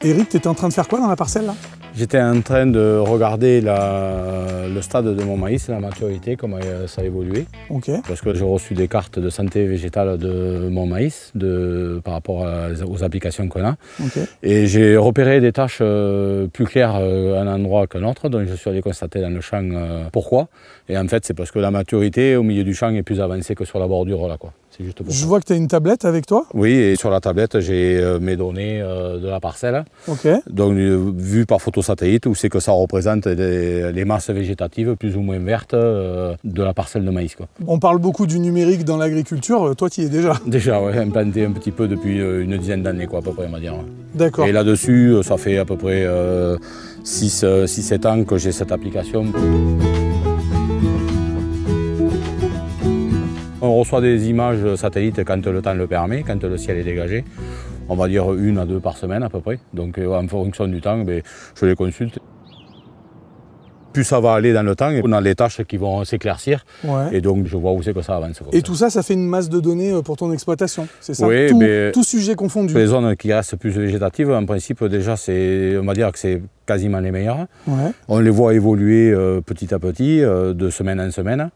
Eric, tu étais en train de faire quoi dans la parcelle là? J'étais en train de regarder le stade de mon maïs, la maturité, comment ça a évolué. Ok. Parce que j'ai reçu des cartes de santé végétale de mon maïs par rapport aux applications qu'on a. Okay. Et j'ai repéré des tâches plus claires à un endroit qu'un autre, donc je suis allé constater dans le champ pourquoi. Et en fait, c'est parce que la maturité au milieu du champ est plus avancée que sur la bordure là, quoi. Juste pour je vois que tu as une tablette avec toi. Oui, et sur la tablette, j'ai mes données de la parcelle. Okay. Donc, vu par photo satellite, où c'est que ça représente les masses végétatives plus ou moins vertes de la parcelle de maïs, quoi. On parle beaucoup du numérique dans l'agriculture, toi tu y es déjà? Déjà, oui, implanté un petit peu depuis une dizaine d'années, quoi, à peu près, on va dire. D'accord. Et là-dessus, ça fait à peu près 6-7 ans que j'ai cette application. On reçoit des images satellites quand le temps le permet, quand le ciel est dégagé. On va dire 1 à 2 par semaine à peu près. Donc en fonction du temps, je les consulte. Plus ça va aller dans le temps, on a les tâches qui vont s'éclaircir. Ouais. Et donc je vois où c'est que ça avance. Et tout ça, ça fait une masse de données pour ton exploitation, c'est ça? Oui, tout sujet confondu. Les zones qui restent plus végétatives, en principe déjà, on va dire que c'est quasiment les meilleures. Ouais. On les voit évoluer petit à petit, de semaine en semaine.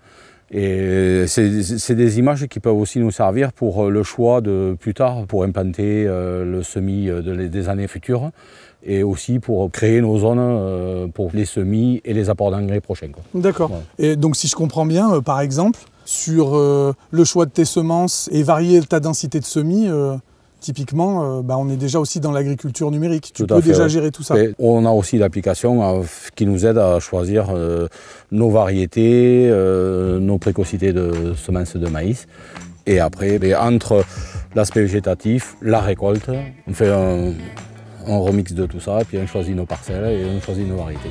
Et c'est des images qui peuvent aussi nous servir pour le choix de plus tard, pour implanter le semis des années futures et aussi pour créer nos zones pour les semis et les apports d'engrais prochains. D'accord. Ouais. Et donc si je comprends bien, par exemple, sur le choix de tes semences et varier ta densité de semis, typiquement, on est déjà aussi dans l'agriculture numérique. Tu peux déjà gérer tout ça. Et on a aussi l'application qui nous aide à choisir nos variétés, nos précocités de semences de maïs. Et après, entre l'aspect végétatif, la récolte, on fait un remix de tout ça, puis on choisit nos parcelles et on choisit nos variétés.